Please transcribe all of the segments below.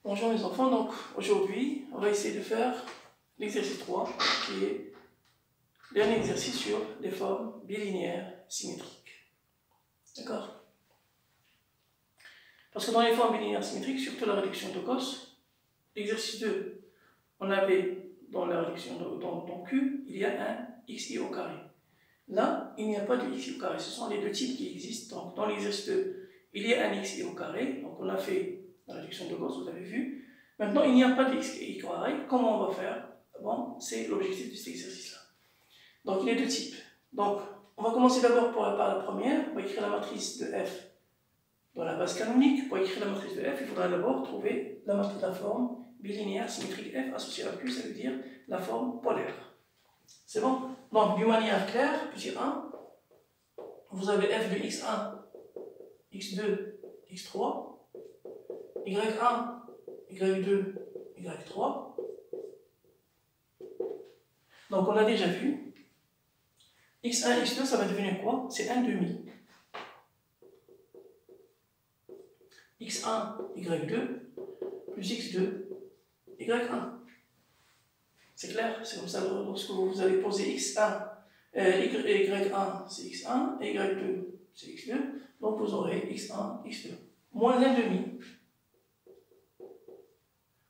Bonjour mes enfants, donc aujourd'hui on va essayer de faire l'exercice 3 qui est le dernier exercice sur les formes bilinéaires symétriques. D'accord? Parce que dans les formes bilinéaires symétriques, surtout la réduction de Gauss, l'exercice 2, on avait dans la réduction dans Q, il y a un xi au carré. Là, il n'y a pas de xi au carré, ce sont les deux types qui existent. Donc dans l'exercice 2, il y a un xi au carré, donc on a fait la réduction de Gauss, vous avez vu. Maintenant, il n'y a pas de xi au carré. Comment on va faire? Bon, c'est l'objectif de cet exercice-là. Donc il y a deux types. Donc on va commencer d'abord par la première. On va écrire la matrice de f dans la base canonique. Pour écrire la matrice de f, il faudra d'abord trouver la forme bilinéaire symétrique f associée à Q, ça veut dire la forme polaire. C'est bon? Donc d'une manière claire, petit 1, vous avez f de x1, x2, x3, y1, y2, y3. Donc on a déjà vu. x1, x2, ça va devenir quoi? C'est 1 demi. x1, y2, plus x2, y1. C'est clair? C'est comme ça, lorsque vous allez poser x1, y1 c'est x1, et y2 c'est x2, donc vous aurez x1, x2, moins 1 demi,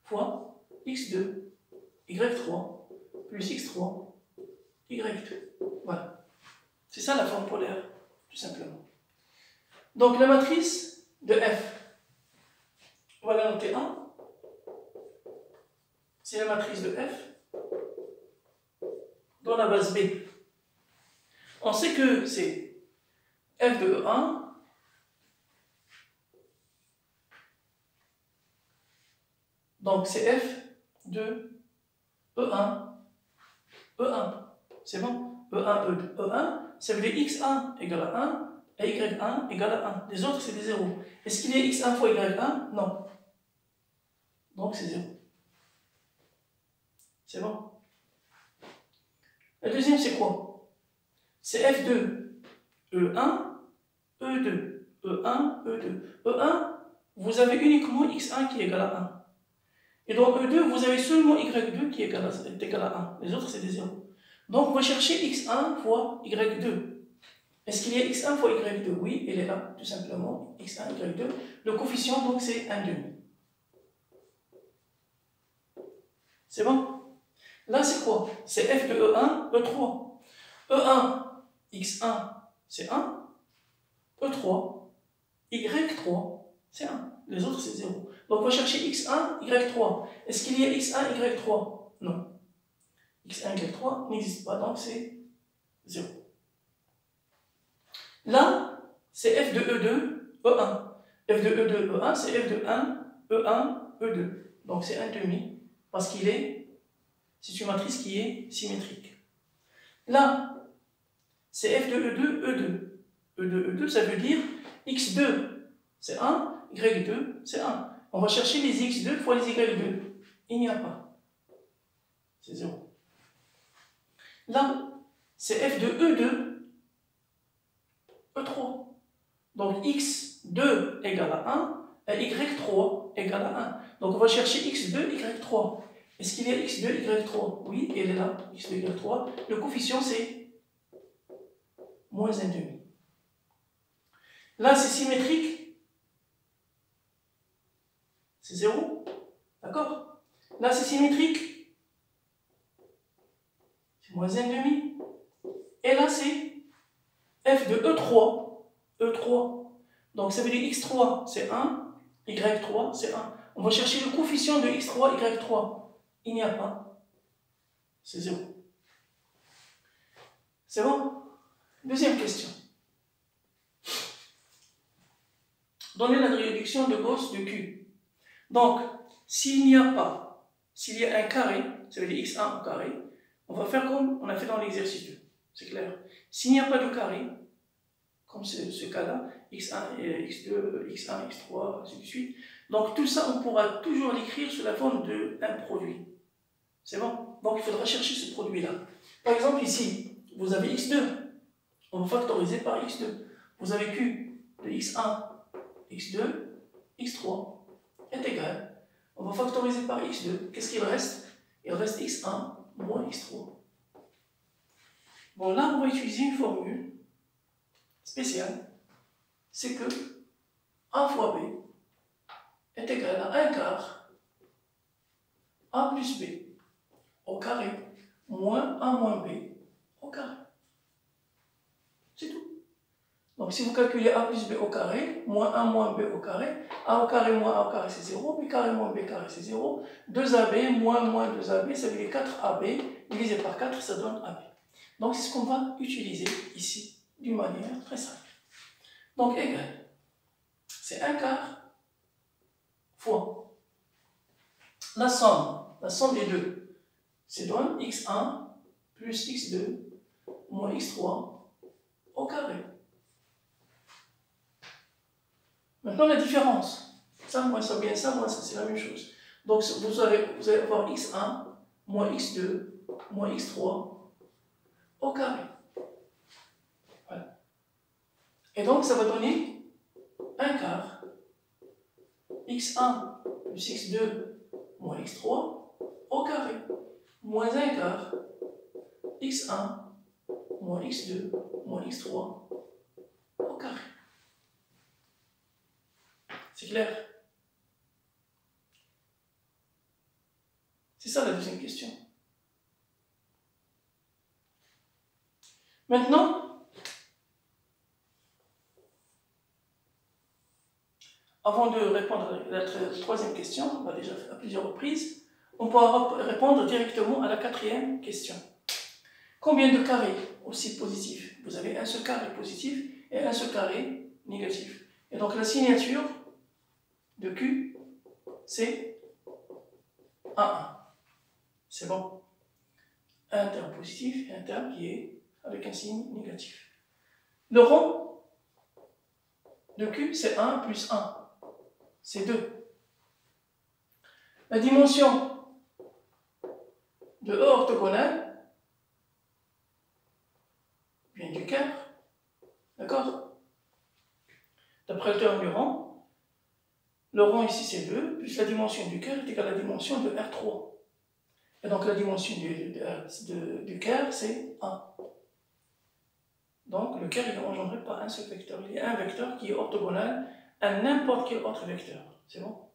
fois x2, y3, plus x3, y2. Voilà. C'est ça la forme polaire, tout simplement. Donc la matrice de f, on va la noter 1. C'est la matrice de f dans la base B. On sait que c'est f de E1 donc c'est f de E1, E1. C'est bon? E1, E2, E1, ça veut dire x1 égale à 1 et y1 égale à 1. Les autres, c'est des zéros. Est-ce qu'il y a x1 fois y1? Non. Donc c'est 0. C'est bon? La deuxième, c'est quoi? C'est f de E1, E2, E1, E2. E1, vous avez uniquement x1 qui est égal à 1. Et dans E2, vous avez seulement y2 qui est égal à 1. Les autres, c'est des zéros. Donc, on va chercher x1 fois y2. Est-ce qu'il y a x1 fois y2? Oui, elle est là, tout simplement. x1, y2. Le coefficient, donc, c'est 1 demi. C'est bon? Là, c'est quoi? C'est f de E1, E3. E1, x1, c'est 1. E3, y3, c'est 1. Les autres, c'est 0. Donc, on va chercher x1, y3. Est-ce qu'il y a x1, y3? Non. x1, y3 n'existe pas, donc c'est 0. Là, c'est f de E2, E1. f de E2, E1, c'est f de 1, E1, E2. Donc, c'est 1 demi, parce c'est une matrice qui est symétrique. Là, c'est f de E2, E2. E2, E2, ça veut dire x2, c'est 1, y2, c'est 1. On va chercher les x2 fois les y2. Il n'y a pas. C'est 0. Là, c'est f de E2, E3. Donc x2 égale à 1 et y3 égale à 1. Donc on va chercher x2, y3. Est-ce qu'il y a x2, y3? Oui, elle est là, x2, y3. Le coefficient, c'est moins 1 demi. Là, c'est symétrique. C'est 0. D'accord? Là, c'est symétrique. C'est moins 1 demi. Et là, c'est f de E3. E3. Donc, ça veut dire x3, c'est 1. Y3, c'est 1. On va chercher le coefficient de x3, y3. Il n'y a pas. C'est 0. C'est bon? Deuxième question. Donnez la réduction de Gauss de Q. Donc, s'il y a un carré, ça veut dire x1 au carré, on va faire comme on a fait dans l'exercice 2. C'est clair. S'il n'y a pas de carré, comme ce cas-là, x1, x2, x1, x3, ainsi de suite, donc tout ça, on pourra toujours l'écrire sous la forme d'un produit. C'est bon? Donc, il faudra chercher ce produit-là. Par exemple, ici, vous avez x2. On va factoriser par x2. Vous avez q de x1, x2, x3 est égal. On On va factoriser par x2. Qu'est-ce qu'il reste? Il reste x1 moins x3. Bon, là, on va utiliser une formule spéciale. C'est que a fois b est égal à 1 quart a plus b au carré moins a moins b au carré. C'est tout. Donc si vous calculez a plus b au carré, moins 1 moins b au carré, a au carré moins a au carré c'est 0, b carré moins b carré c'est 0, 2ab moins 2ab, ça veut dire 4ab, divisé par 4, ça donne ab. Donc c'est ce qu'on va utiliser ici, d'une manière très simple. Donc égal, c'est 1 quart fois la somme des deux, c'est donne x1 plus x2 moins x3 au carré. Maintenant la différence, ça moins ça bien ça moins ça, c'est la même chose. Donc vous allez avoir x1 moins x2 moins x3 au carré. Voilà. Et donc ça va donner 1 quart x1 plus x2 moins x3 au carré moins 1 quart x1 moins x2 moins x3 au carré. C'est clair? C'est ça la deuxième question. Maintenant, avant de répondre à la troisième question, on l'a déjà fait à plusieurs reprises, on pourra répondre directement à la quatrième question. Combien de carrés aussi positifs? Vous avez un seul carré positif et un seul carré négatif. Et donc la signature de Q, c'est A1. C'est bon. Un terme positif et un terme qui est avec un signe négatif. Le rond de Q, c'est 1 plus 1. C'est 2. La dimension de E orthogonale vient du quart. D'accord? D'après le théorème du rond, le rond ici c'est 2, plus la dimension du quart est égale à la dimension de R3. Et donc la dimension du quart c'est 1. Donc le quart il est engendré par un seul vecteur. Il y a un vecteur qui est orthogonal à n'importe quel autre vecteur. C'est bon?